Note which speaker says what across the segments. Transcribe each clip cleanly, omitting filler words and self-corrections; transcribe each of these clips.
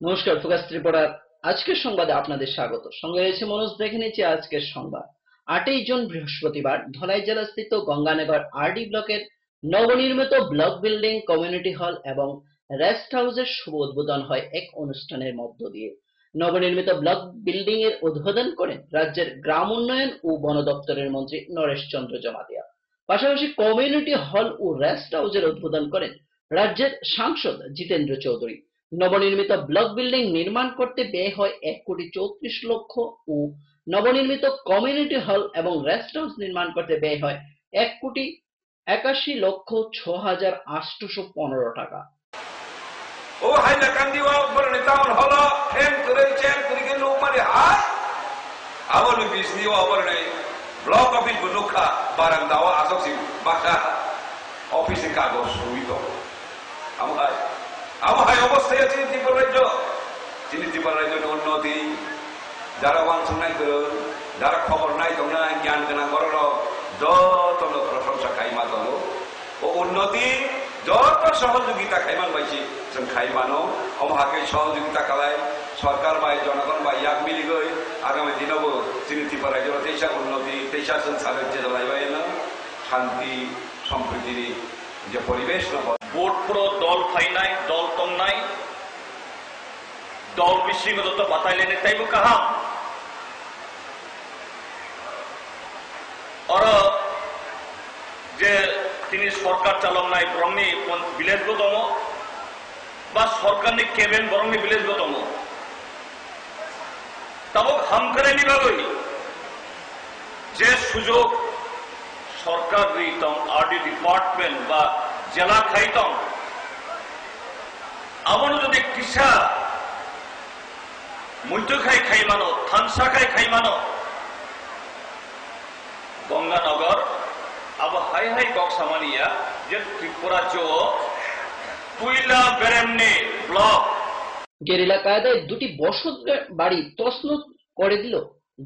Speaker 1: নমস্কার, ফোকাস ত্রিপুরার আজকের সংবাদে আপনাদের স্বাগত। সঙ্গে রয়েছে মনোজ। দেখে নিচ্ছি আজকের সংবাদ। 8ই জুন বৃহস্পতিবার ধলাই জেলাস্থিত গঙ্গানগর আরডি ব্লকের নবনির্মিত ব্লক বিল্ডিং, কমিউনিটি হল এবং রেস্ট হাউসের শুভ উদ্বোধন হয় এক অনুষ্ঠানের মধ্য দিয়ে। নবনির্মিত ব্লক বিল্ডিং এর উদ্বোধন করেন রাজ্যের গ্রাম উন্নয়ন ও বন দপ্তরের মন্ত্রী নরেশ চন্দ্র জমাতিয়া। পাশাপাশি কমিউনিটি হল ও রেস্ট হাউসের উদ্বোধন করেন রাজ্যের সাংসদ জিতেন্দ্র চৌধুরী। নবনির্মিত ব্লক বিল্ডিং নির্মাণ করতে ব্যয় হয় 1,34,00,000 ও নবনির্মিত কমিউনিটি হল এবং রেস্ট হাউস নির্মাণ করতে ব্যয় হয় 1,81,06,815 টাকা।
Speaker 2: ও হাইলাকান্দিও বরনে টাউন হল ফেম করে চেন করে গেল মানে হাই আবার বিজনিও বরনে ব্লক অফিস বুনুখা বারান্দাও আসছি বাকা অফিসে কাগজ সুবিধ আমার অবস্থায় আছে ত্রিপুরা রাজ্যের উন্নতি যারা অংশ নাই করুন, যারা খবর নাই তোমরা জ্ঞান গোনা করল যত প্রশংসা খাইমা দল ও উন্নতি যত সহযোগিতা খাইমান পাইছি जों খাইমানো আমাকে সহযোগিতা কালায় সরকার বা জনগণ বা ইয়াক মিলি গই আগামী দিনবো जोंनि ত্রিপুরা রাজ্যের তেইশা উন্নতি তেইশা संसार যে লাইবাই না শান্তি সম্প্রীতির যে পরিবেশ
Speaker 3: ভোট পুরো দল ফাইনাই দল তং নাই দল বিশৃঙ্খলত বাতাইলেনে তাইবো কাহাম और যে তিনি সরকার চালক নাই বরংনি বিলেজগতম বা সরকারনি কেবেন বরংনি বিলেজগতম তাও হামকারে নিবাগই যে সুযোগ সরকার দিতম আরডি ডিপার্টমেন্ট বা জেলা খাইতম আমার যদি কিসা মধ্য খাই মানো থানসা খাই মানো গঙ্গানগর আবার হাই হাই কক সামানিয়া যে ত্রিপুরা চো তুইলা বেরেমনি ব্লক
Speaker 1: গেরিলা কায়দায় দুটি বসত বাড়ি তছনছ করে দিল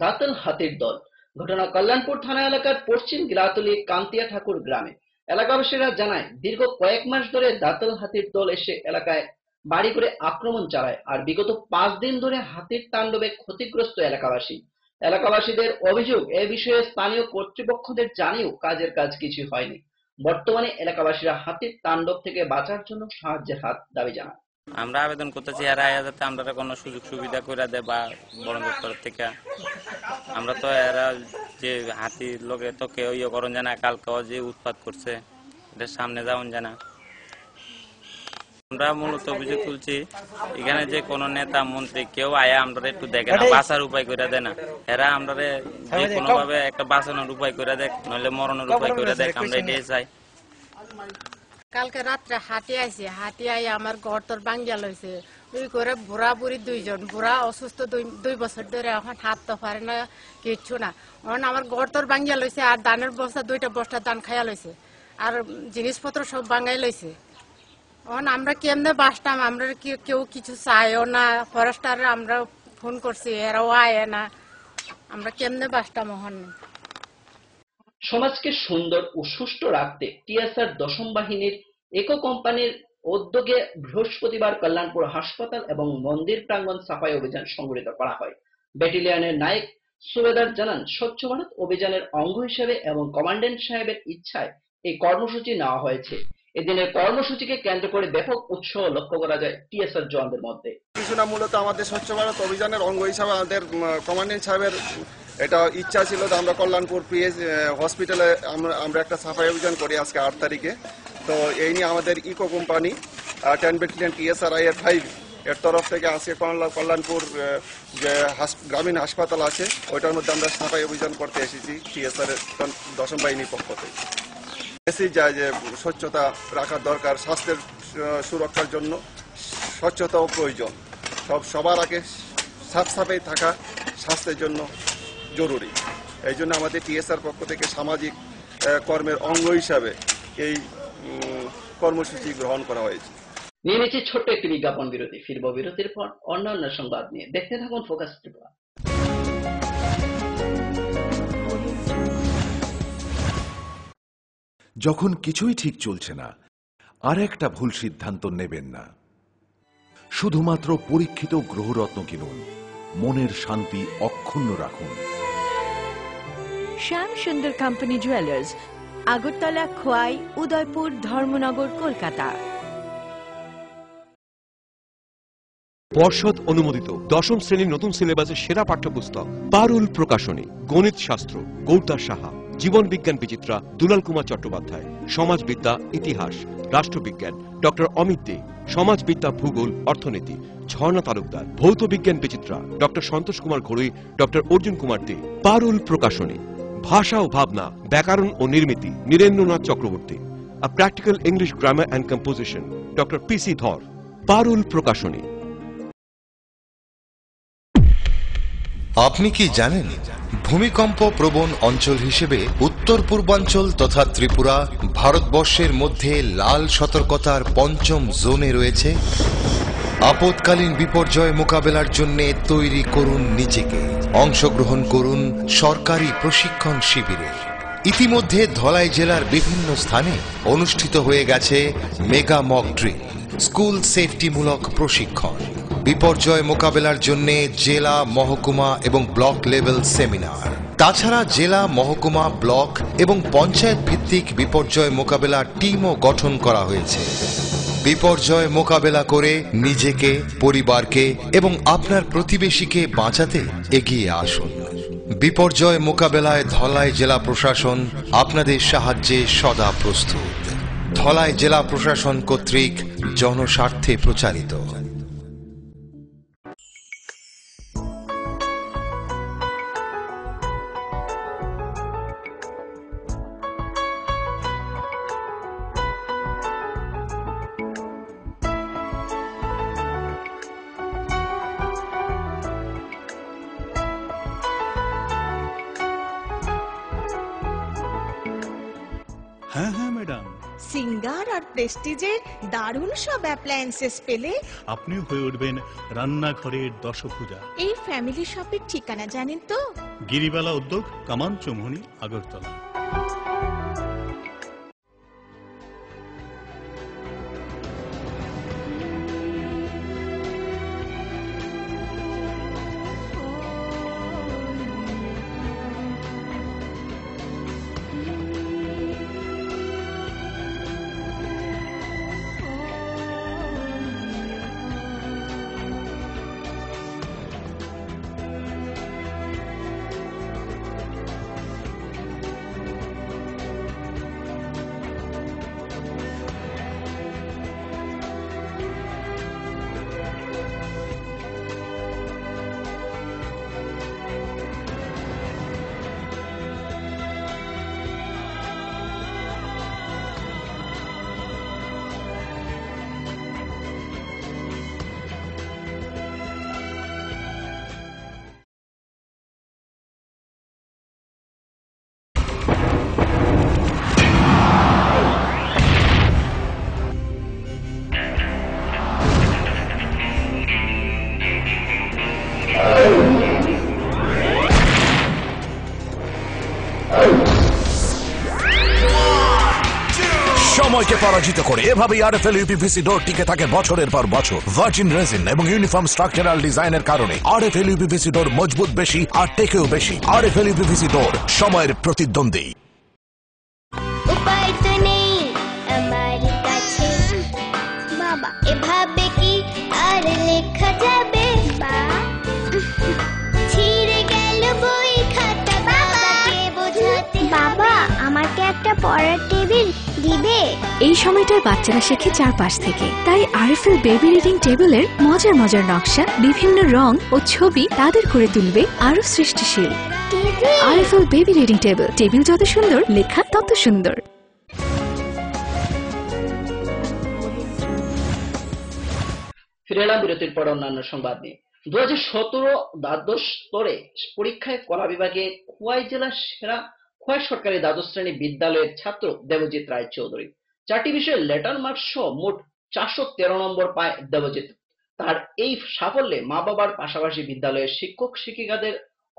Speaker 1: দাঁতল হাতির দল। ঘটনা কল্যাণপুর থানা এলাকার পশ্চিম গিলাতলি কান্তিয়া ঠাকুর গ্রামে। এলাকাবাসীরা জানায় দীর্ঘ কয়েক মাস ধরে দাঁতল হাতির দল এসে এলাকায় বাড়ি করে আক্রমণ চালায় আর বিগত 5 দিন ধরে হাতির তাণ্ডবে ক্ষতিগ্রস্ত এলাকাবাসীদের অভিযোগ এ বিষয়ে স্থানীয় কর্তৃপক্ষদের জানিয়েও কাজের কাজ কিছু হয়নি। বর্তমানে এলাকাবাসীরা হাতির তাণ্ডব থেকে বাঁচার জন্য সাহায্যের হাত দাবি জানায়।
Speaker 4: আমরা আবেদন করতেছি এরা যাতে আমরা কোনো সুযোগ সুবিধা করে দেয় বা বন দপ্তর থেকে। আমরা তো এরা যে হাতির লোকে তো কেউ ইয়ে করুন জানা, কালকেও যে উৎপাত করছে এটার সামনে যাওন জানা। আমরা মূলত অভিযোগ তুলছি এখানে যে কোনো নেতা মন্ত্রী কেউ আয়া আমরা একটু দেখে না, বাঁচার উপায় করে দেয় না। এরা আমরা যে কোনো ভাবে একটা বাঁচানোর উপায় করে দেখ, নইলে মরণের উপায় করে দেখ, আমরা এটাই চাই।
Speaker 5: কালকে রাত্রে হাতি আইছে, হাতি আই আমার ঘর তোর বাঙ্গিয়া লইছে। ওই করে বুড়া বুড়ি 2 জন, বুড়া অসুস্থ 2 বছর ধরে, এখন হাত তো পারে না কিচ্ছু না। এখন আমার ঘর তোর বাঙ্গিয়া লইছে আর ধানের বস্তা 2টা বস্তা ধান খাইয়া লইছে আর জিনিসপত্র সব বাঙ্গাই লইছে। এখন আমরা কেমনে বাঁচতাম? আমরা কেউ কিছু চাইও না, ফরেস্টার আমরা ফোন করছি এরাও আয় না, আমরা কেমনে বাঁচতাম? এখন
Speaker 1: সমাজকে সুন্দর ও সুষ্ঠু রাখতে টিএসআর দশম বাহিনীর ইকো কোম্পানির উদ্যোগে বৃহস্পতিবার কল্যাণপুর হাসপাতাল এবং মন্দির প্রাঙ্গণ সাফাই অভিযান সংগঠিত করা হয়। ব্যাটালিয়নের নায়ক সুবেদার জানান, স্বচ্ছ ভারত অভিযানের অঙ্গ হিসেবে এবং কমান্ড্যান্ট সাহেবের ইচ্ছায় এই কর্মসূচি নেওয়া হয়েছে। এদিনের কর্মসূচিকে কেন্দ্র করে ব্যাপক উৎসাহ লক্ষ্য করা যায় টিএসআর জওয়ানদের মধ্যে।
Speaker 6: কিছু না, মূলত আমাদের স্বচ্ছ ভারত অভিযানের অঙ্গ হিসাবে আমাদের কমান্ড্যান্ট সাহেবের এটা ইচ্ছা ছিল যে আমরা কল্যাণপুর পিএস হসপিটালে আমরা একটা সাফাই অভিযান করি আজকে 8 তারিখে। তো এই নিয়ে আমাদের ইকো কোম্পানি 10 ব্যাটালিয়ন TSRI এর 5 এর তরফ থেকে আজকে কল্যাণপুর যে গ্রামীণ হাসপাতাল আছে ওইটার মধ্যে আমরা সাফাই অভিযান করতে এসেছি TSR এর দশম বাহিনীর পক্ষ থেকে। মেসেজ যায় যে স্বচ্ছতা রাখা দরকার, স্বাস্থ্যের সুরক্ষার জন্য স্বচ্ছতাও প্রয়োজন। সবার আগে সাফাই থাকা স্বাস্থ্যের জন্য জরুরি। এই জন্য আমাদের TSR পক্ষ থেকে সামাজিক কর্মের অঙ্গ হিসাবে এই কর্মসূচি গ্রহণ করা হয়েছে।
Speaker 1: নিয়ে নিচ্ছি ছোট্ট একটি বিজ্ঞাপন বিরতি। ফিরব বিরতির পর অন্যান্য সংবাদ নিয়ে। দেখতে থাকুন ফোকাস ত্রিপুরা।
Speaker 7: যখন কিছুই ঠিক চলছে না, আর একটা ভুল সিদ্ধান্ত নেবেন না। শুধুমাত্র পরীক্ষিত গ্রহরত্ন কিনুন, মনের শান্তি অক্ষুণ্ণ রাখুন।
Speaker 8: শ্যাম সুন্দর কোম্পানি জুয়েলার্স, আগরতলা, খোয়াই, উদয়পুর, ধর্মনগর, কলকাতা।
Speaker 9: পর্ষদ অনুমোদিত দশম শ্রেণীর নতুন সিলেবাসের সেরা পাঠ্যপুস্তক পারুল প্রকাশনী, গণিত শাস্ত্র গৌরদাস সাহা, জীবন বিজ্ঞান বিচিত্রা দুলাল কুমার চট্টোপাধ্যায়, সমাজবিদ্যা ইতিহাস রাষ্ট্রবিজ্ঞান ডক্টর অমিত দে, সমাজবিদ্যা ভূগোল অর্থনীতি ঝর্ণা তালুকদার, ভৌত বিজ্ঞান বিচিত্রা ডক্টর সন্তোষ কুমার ঘড়ুই, ডক্টর অর্জুন কুমার দে। পারুল প্রকাশনী, ভাষা ও ভাবনা, ব্যাকরণ ও নির্মিতি Nirendranath Chakraborty, a practical English grammar and composition doctor P C Dhar. Parul প্রকাশনী।
Speaker 10: আপনি কি জানেন ভূমিকম্প প্রবণ অঞ্চল হিসেবে উত্তর পূর্বাঞ্চল তথা ত্রিপুরা ভারতবর্ষের মধ্যে লাল সতর্কতার পঞ্চম জোনে রয়েছে? আপৎকালীন বিপর্যয় মোকাবেলার জন্য তৈরি করুন নিজেকে, অংশগ্রহণ করুন সরকারি প্রশিক্ষণ শিবিরে। ইতিমধ্যে ধলাই জেলার বিভিন্ন স্থানে অনুষ্ঠিত হয়ে গেছে মেগা মক ড্রিল, স্কুল সেফটিমূলক প্রশিক্ষণ, বিপর্যয় মোকাবেলার জন্য জেলা, মহকুমা এবং ব্লক লেভেল সেমিনার। তাছাড়া জেলা, মহকুমা, ব্লক এবং পঞ্চায়েত ভিত্তিক বিপর্যয় মোকাবেলার টিমও গঠন করা হয়েছে। বিপর্যয় মোকাবেলা করে নিজেকে, পরিবারকে এবং আপনার প্রতিবেশীকে বাঁচাতে এগিয়ে আসুন। বিপর্যয় মোকাবেলায় ধলাই জেলা প্রশাসন আপনাদের সাহায্যে সদা প্রস্তুত। ধলাই জেলা প্রশাসন কর্তৃক জনস্বার্থে প্রচারিত।
Speaker 11: হ্যাঁ হ্যাঁ ম্যাডাম,
Speaker 12: সিঙ্গার আর প্রেস্টিজের দারুণ সব অ্যাপ্লায়েন্সেস পেলে
Speaker 11: আপনিও হয়ে উঠবেন রান্নাঘরের দশভুজা।
Speaker 12: এই ফ্যামিলি শপের ঠিকানা জানেন তো?
Speaker 11: গিরিবালা উদ্যোগ, কামান চৌমুহনী, আগরতলা।
Speaker 13: সময়কে পরাজিত করে এভাবেই আরএফএল ইউপিভিসি ডোর টিকে থাকে বছরের পর বছর। ভার্জিন রেজিন এবং ইউনিফর্ম স্ট্রাকচারাল ডিজাইনের কারণে আরএফএল ইউপিভিসি ডোর মজবুত বেশি আর টেকেও বেশি। আরএফএল ইউপিভিসি ডোর, সময়ের প্রতিদ্বন্দ্বী।
Speaker 14: উপায় তো নেই আমার কাছে বাবা, এভাবে কি আর লেখা যাবে? ছিঁড়ে গেল বই খাতা, বাবাকে বোঝাতে। বাবা, আমাকে একটা পড়ার টেবিল দিবে?
Speaker 15: এই সময়টায় বাচ্চারা শেখে চারপাশ থেকে, তাই আরএফএল বেবি রিডিং টেবিলের মজার মজার নকশা, বিভিন্ন রং ও ছবি তাদের করে তুলবে আরো সৃষ্টিশীল। RFL baby reading table, table যত সুন্দর, লেখা তত সুন্দর।
Speaker 1: ফিরে এলাম বিরতির পর অন্যান্য সংবাদ নিয়ে। 2017 দ্বাদশ স্তরে পরীক্ষায় কলা বিভাগে খোয়াই জেলার সেরা খোয়াই সরকারি দ্বাদশ শ্রেণী বিদ্যালয়ের ছাত্র দেবজিৎ রায়চৌধুরী 4টি বিষয়ে লেটার মার্কস সহ মোট 413 নম্বর পায় দেবজিৎ। তার এই সাফল্যে মা বাবার পাশাপাশি বিদ্যালয়ের শিক্ষক শিক্ষিকাদের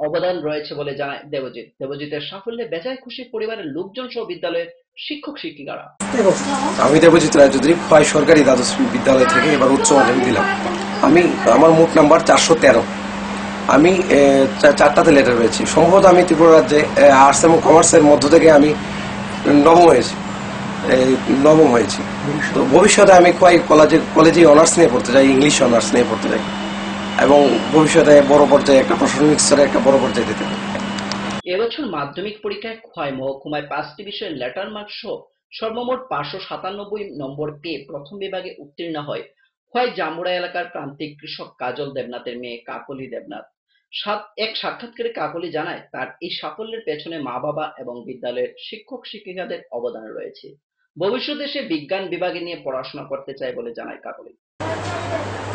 Speaker 1: অবদান রয়েছে বলে জানায় দেবজিৎ। দেবজিতের সাফল্যে বেজায় খুশি পরিবারের লোকজন সহ বিদ্যালয়ের শিক্ষক শিক্ষিকারা।
Speaker 16: আমি দেবজিৎ রায়চৌধুরী খোয়াই সরকারি দ্বাদশ বিদ্যালয় থেকে এবার উচ্চ মাধ্যমিক দিলাম। আমার মোট নাম্বার 413। আমি 4টাতে লেটার পেয়েছি। সম্ভবত আমি ত্রিপুরা রাজ্যে আর্টস এবং কমার্সের মধ্য থেকে আমি নবম হয়েছি। তো ভবিষ্যতে আমি খোয়াই কলেজে অনার্স নিয়ে পড়তে চাই, ইংলিশ অনার্স নিয়ে পড়তে চাই এবং ভবিষ্যতে বড় পর্যায়ে একটা প্রশাসনিক স্তরে একটা বড় পর্যায়ে দিতে পারি।
Speaker 1: এবছর মাধ্যমিক পরীক্ষায় খোয়াই মহকুমায় 5টি বিষয়ে লেটার মার্ক সহ সর্বমোট 597 নম্বর পেয়ে প্রথম বিভাগে উত্তীর্ণ হয় খোয়াই জাম্বুরা এলাকার প্রান্তিক কৃষক কাজল দেবনাথের মেয়ে কাকলি দেবনাথ। এক সাক্ষাৎকারে কাকলি জানায় তার এই সাফল্যের পেছনে মা বাবা এবং বিদ্যালয়ের শিক্ষক শিক্ষিকাদের অবদান রয়েছে। ভবিষ্যতে সে বিজ্ঞান বিভাগে নিয়ে পড়াশোনা করতে চায় বলে জানায় কাকলি।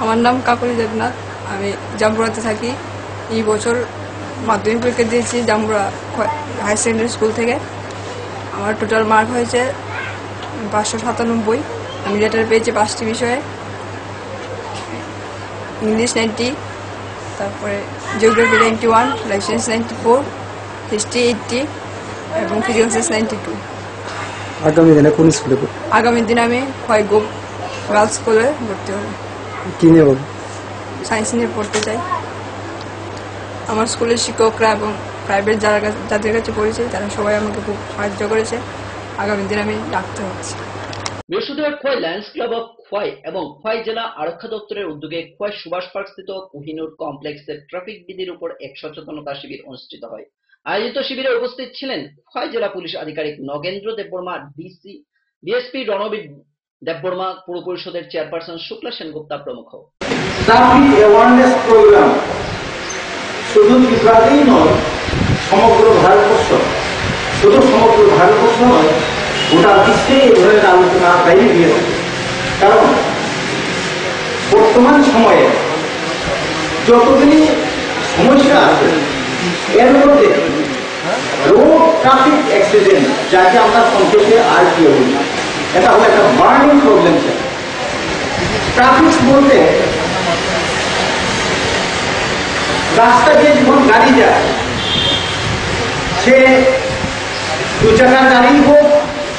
Speaker 17: আমার নাম কাকলি দেবনাথ, আমি জাম্বুরাতে থাকি। এই বছর মাধ্যমিক পরীক্ষা দিয়েছি জাম্বুরা হাই সেকেন্ডারি স্কুল থেকে। আমার টোটাল মার্ক হয়েছে 597। আমি লেটার পেয়েছি 5টি বিষয়ে, ইংলিশ 90, তারপরে জিওগ্রাফি 91, লাইফ সায়েন্স 94, হিস্ট্রি 80 এবং ফিজিক্যাল সায়েন্স 92।
Speaker 18: আগামী দিনে কোন স্কুলে?
Speaker 17: আগামী দিনে আমি খোয়াই গার্লস স্কুলে ভর্তি হব।
Speaker 18: কি নিয়ে বলবো?
Speaker 17: সায়েন্স নিয়ে পড়তে চাই। আমার স্কুলের শিক্ষকরা এবং প্রাইভেট যাদের কাছে পড়েছি তারা সবাই আমাকে খুব সাহায্য করেছে। আগামী দিনে আমি ডাক্তার হচ্ছি।
Speaker 1: বৃহস্পতিবার Khowai Lions club of Khowai এবং খোয়াই জেলা আরক্ষা দপ্তরের উদ্যোগে খোয়াই সুভাষ পার্ক স্থিত কোহিনুর কমপ্লেক্সের ট্রাফিক বিধির উপর এক সচেতনতা শিবির অনুষ্ঠিত হয়। আয়োজিত শিবিরে উপস্থিত ছিলেন খোয়াই জেলা পুলিশ আধিকারিক নগেন্দ্র দেববর্মা, ডিএসপি রণবীর দেববর্মা, পৌর পরিষদের চেয়ারপারসন শুক্লা সেনগুপ্তা প্রমুখ।
Speaker 19: ট্রাফিক অ্যাওয়ারনেস প্রোগ্রাম শুধু ত্রিপুরাতেই নয়, সমগ্র ভারতবর্ষ, শুধু সমগ্র ভারতবর্ষ নয়, গোটা বিশ্বে এই ধরনের আলোচনা বাইরে গিয়ে থাকে। কারণ বর্তমান সময়ে যতগুলি সমস্যা আছে এর মধ্যে রোড ট্রাফিক অ্যাক্সিডেন্ট, যাকে আমরা সংক্ষেপে আরটিও বলি, এটা হলো একটা বার্নিং প্রবলেম। ট্রাফিক বলতে রাস্তা দিয়ে যখন গাড়ি যায়, সে 2 চাকার গাড়ি হোক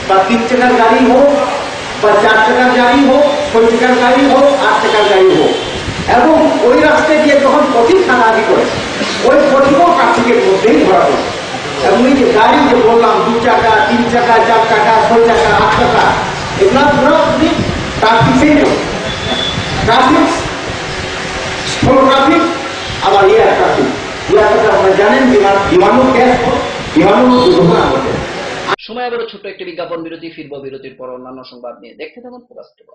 Speaker 19: বা 3 চাকার গাড়ি হোক বা 4 চাকার গাড়ি হোক, 6 চাকার গাড়ি হোক, 8 চাকার গাড়ি হোক, এবং ওই রাস্তায় দিয়ে যখন পথিক হাঁটাহাঁটি করে ওই পথিকও ট্রাফিকের মধ্যেই ধরা পড়ে। এবং এই যে গাড়ি যে বললাম 2 চাকা, 3 চাকা, 4 চাকা, 6 চাকা, 8 চাকা, এগুলা পুরো ট্রাফিক ট্রাফিক স্থল ট্রাফিক, আবার এয়ার ট্রাফিক। আপনারা জানেন বিমানও গ্যাস, বিমানও দুর্ঘটনা ঘটে।
Speaker 1: সময় আবারও ছোট্ট একটি বিজ্ঞাপন বিরতি, ফিরব বিরতির পর অন্যান্য সংবাদ নিয়ে। দেখতে থাকুন ফোকাস টিভি।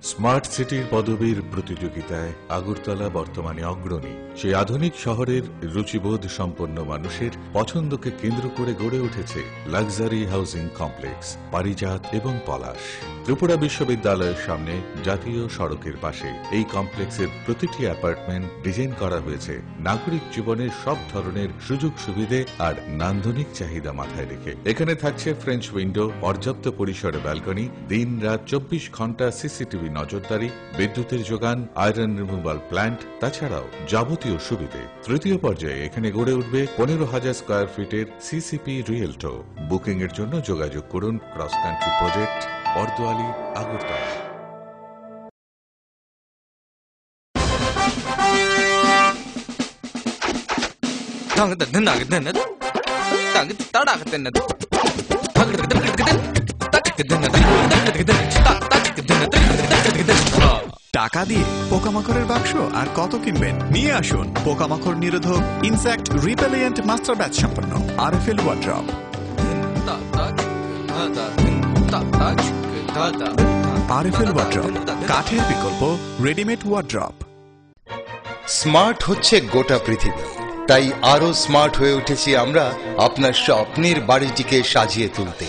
Speaker 20: স্মার্ট সিটির পদবীর প্রতিযোগিতায় আগরতলা বর্তমানে অগ্রণী। সেই আধুনিক শহরের রুচিবোধ সম্পন্ন মানুষের পছন্দকে কেন্দ্র করে গড়ে উঠেছে লাক্সারি হাউজিং কমপ্লেক্স পারিজাত এবং পলাশ। ত্রিপুরা বিশ্ববিদ্যালয়ের সামনে জাতীয় সড়কের পাশে এই কমপ্লেক্সের প্রতিটি অ্যাপার্টমেন্ট ডিজাইন করা হয়েছে নাগরিক জীবনের সব ধরনের সুযোগ সুবিধে আর নান্দনিক চাহিদা মাথায় রেখে। এখানে থাকছে ফ্রেঞ্চ উইন্ডো, পর্যাপ্ত পরিসরে ব্যালকনি, দিন রাত 24 ঘন্টা সিসিটিভি নজরদারি, বিদ্যুতের যোগান, আয়রন রিমুভাল প্ল্যান্ট, তাছাড়াও যাবতীয় সুবিধে। তৃতীয় পর্যায়ে এখানে গড়ে উঠবে 15,000 স্কয়ার ফিটের সিসিপি রিয়েলটো। বুকিং এর জন্য যোগাযোগ করুন cross country project, Bordowali, Agartala.
Speaker 21: টাকা দিয়ে পোকামাকড়ের বাক্স আর কত কিনবেন? নিয়ে আসুন পোকামাকড় নিরোধক ইনসেক্ট রিপেলিয়েন্ট মাস্টার ব্যাচ সম্পন্ন আরএফএল ওয়ার্ড্রপ। আরএফএল ওয়ার্ড্রপ, কাঠের বিকল্প রেডিমেড ওয়ার্ড্রপ।
Speaker 10: স্মার্ট হচ্ছে গোটা পৃথিবী, তাই আরো স্মার্ট হয়ে উঠেছি আমরা আপনার স্বপ্নের বাড়িটিকে সাজিয়ে তুলতে।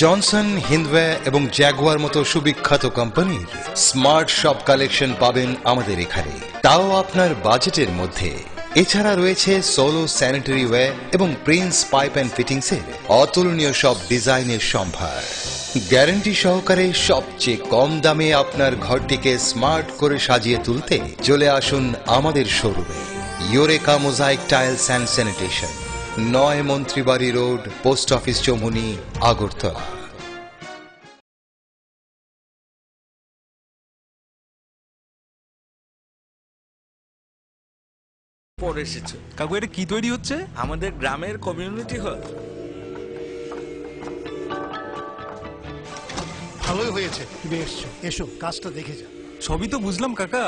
Speaker 10: জনসন, হিন্দওয়ে এবং জ্যাগুয়ার মতো সুবিখ্যাত কোম্পানির স্মার্ট সব কালেকশন পাবেন আমাদের এখানে, তাও আপনার বাজেটের মধ্যে। এছাড়া রয়েছে সোলো স্যানিটারি ওয়্যার এবং প্রিন্স পাইপ অ্যান্ড ফিটিংসের অতুলনীয় সব ডিজাইনের সম্ভার। গ্যারান্টি সহকারে সবচেয়ে কম দামে আপনার ঘরটিকে স্মার্ট করে সাজিয়ে তুলতে চলে আসুন আমাদের শোরুমে। Eureka mosaic tiles and sanitation, 9 Mantribari road, post office Choumuhani, Agartala.
Speaker 2: পরে এসেছে। কাকু এটা কি তৈরি হচ্ছে? আমাদের গ্রামের কমিউনিটি হল।
Speaker 22: ভালোই হয়েছে তুমি এসছো, এসো কাজটা দেখে যা।
Speaker 2: সবই তো বুঝলাম কাকা,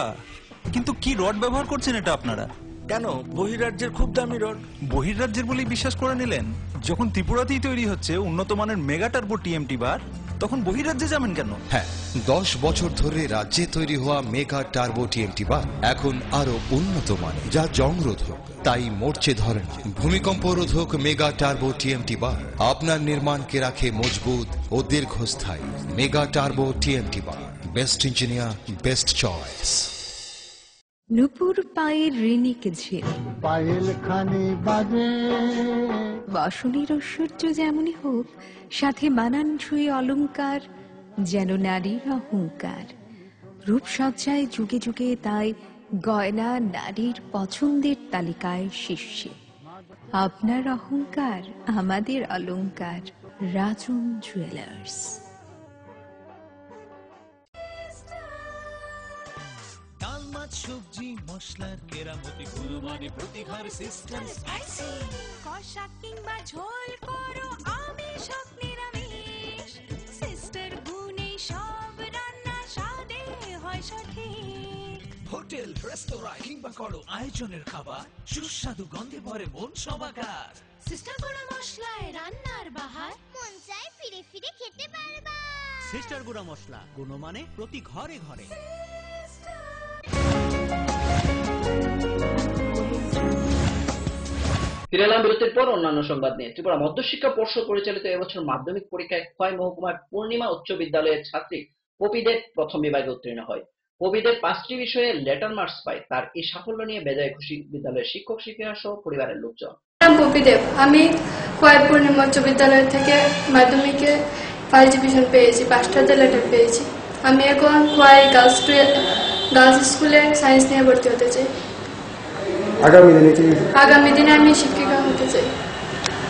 Speaker 2: কিন্তু কি রড ব্যবহার করছেন এটা আপনারা? কেন, বহিরাজ্যের খুব দামি রড। বহিরাজ্যের বলেই বিশ্বাস করে নিলেন? যখন ত্রিপুরাতেই তৈরি হচ্ছে উন্নত মানের মেগা টার্বো টিএমটি বার, তখন বহিরাজ্যে যাবেন কেন?
Speaker 10: হ্যাঁ, 10 বছর ধরে রাজ্যে তৈরি হওয়া মেগা টার্বো টিএমটি বার এখন আরো উন্নত মানের, যা জংরোধক, তাই মরচে ধরেন। ভূমিকম্প রোধক মেগা টার্বো টিএমটি বার আপনার নির্মাণকে রাখে মজবুত ও দীর্ঘস্থায়ী। Mega turbo TMT bar, best engineer, best choice.
Speaker 15: নুপুর পায়ের ঋণিক ঝিল,
Speaker 22: পায়েল খানি বাজে,
Speaker 15: বসনের ঐশ্বর্য যেমনই হোক, সাথে মানানসই অলংকার, যেন নারীর অহংকার। রূপসজ্জায় যুগে যুগে তাই গয়না নারীর পছন্দের তালিকায় শীর্ষে। আপনার অহংকার আমাদের অলংকার, রাজন জুয়েলার্স।
Speaker 23: সবজি মশলার কেরামতি গুণমানে প্রতিঘর সিস্টেম স্পাইসি,
Speaker 24: কষা কিংবা ঝোল করো আমিষ হোক নিরামিষ, সিস্টার গুণে সব রান্না স্বাদে হয় সঠিক।
Speaker 23: হোটেল রেস্তোরাঁ কিংবা করো আয়োজনের খাবার, সুস্বাদু গন্ধে ভরে মন সমাকার।
Speaker 24: সিস্টার গুঁড়া মশলায় রান্নার বাহার,
Speaker 14: মন চাই ফিরে ফিরে খেতে পারবা।
Speaker 23: সিস্টার গুঁড়া মশলা, গুণমানে প্রতি ঘরে ঘরে।
Speaker 1: ফিরে এলাম বিরতির পর অন্যান্য সংবাদ নিয়ে। ত্রিপুরা মধ্যশিক্ষা পর্ষদ পরিচালিত এবছর মাধ্যমিক পরীক্ষায় খোয়াই মহকুমার পূর্ণিমা উচ্চ বিদ্যালয়ের ছাত্রী পপিদেব প্রথম বিভাগে উত্তীর্ণ হয়। পপিদেব 5টি বিষয়ে লেটার মার্কস পায়। তার এই সাফল্য নিয়ে বেজায় খুশি বিদ্যালয়ের শিক্ষক শিক্ষিকা সহ পরিবারের লোকজন।
Speaker 17: পপিদেব, আমি খোয়াই পূর্ণিমা উচ্চ বিদ্যালয় থেকে মাধ্যমিকে 1st ডিভিশন পেয়েছি, 5টা লেটার পেয়েছি। আমি এখন খোয়াই গার্লস স্কুলে সায়েন্স নিয়ে ভর্তি হতে চাই। আগামী দিনে আমি শিক্ষিকা হতে চাই।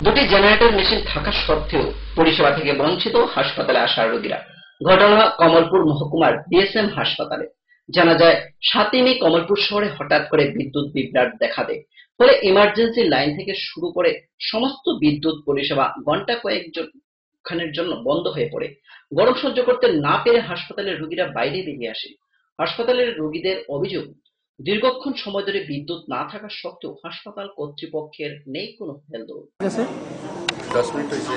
Speaker 1: দুটি জেনারেটর মেশিন থাকা সত্ত্বেও পরিষেবা থেকে বঞ্চিত হাসপাতালে আসা রোগীরা। ঘটনা কমলপুর মহকুমার বিএসএম হাসপাতালে। জানা যায় 7ই মে কমলপুর শহরে হঠাৎ করে বিদ্যুৎ বিভ্রাট দেখা দেয়। ফলে ইমার্জেন্সি লাইন থেকে শুরু করে সমস্ত বিদ্যুৎ পরিষেবা ঘন্টা কয়েকখানের জন্য বন্ধ হয়ে পড়ে। গরম সহ্য করতে না পেরে হাসপাতালের রোগীরা বাইরে বেরিয়ে আসে। হাসপাতালের রোগীদের অভিযোগ, দীর্ঘক্ষণ সময় ধরে বিদ্যুৎ না থাকা সত্ত্বেও হাসপাতাল কর্তৃপক্ষের নেই কোনো হেলদোল।
Speaker 25: 10 মিনিট হয়েছে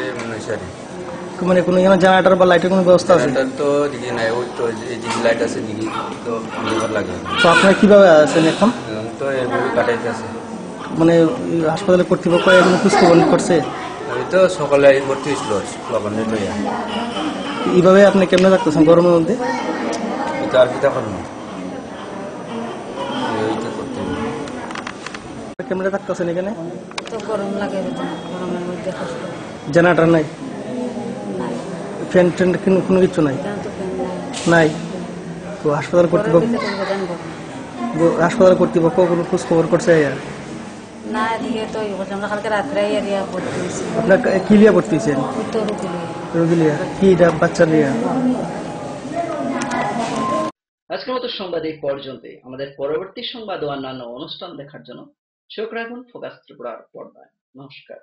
Speaker 18: মানে কোনো জেনারেটর বা লাইটের কোনো ব্যবস্থা আছে?
Speaker 25: তো দিকে নাই, ওই তো যে লাইট আছে দিকে তো অন্ধকার লাগে।
Speaker 18: তো আপনারা কিভাবে আছেন এখন?
Speaker 25: তো এভাবে কাটাইতে আছে।
Speaker 18: মানে হাসপাতালে কর্তৃপক্ষ এখন খোঁজখবর করছে?
Speaker 25: ওই তো সকালে ভর্তি হয়েছিল লবণে লইয়া।
Speaker 18: এইভাবে আপনি কেমনে থাকতেছেন গরমের মধ্যে?
Speaker 25: আর কি তখন
Speaker 18: কেমনে থাকতেছেন এখানে?
Speaker 26: তো গরম লাগে, গরমের মধ্যে কষ্ট।
Speaker 18: জেনারেটর নাই, ফ্যান ট্যান কোনো কিছু নাই? নাই। তো হাসপাতাল কর্তৃপক্ষ কোনো খোঁজ খবর করছে?
Speaker 26: না, এদিকে তো আমরা কালকে রাত্রে এরিয়া ভর্তি হয়েছি।
Speaker 18: আপনার কি লিয়া ভর্তি হয়েছেন? রোগী লিয়া। কি বাচ্চা লিয়া?
Speaker 1: আজকের মতো সংবাদ এই পর্যন্তই। আমাদের পরবর্তী সংবাদ ও অন্যান্য অনুষ্ঠান দেখার জন্য চোখ রাখুন ফোকাস ত্রিপুরার পর্দায়। নমস্কার।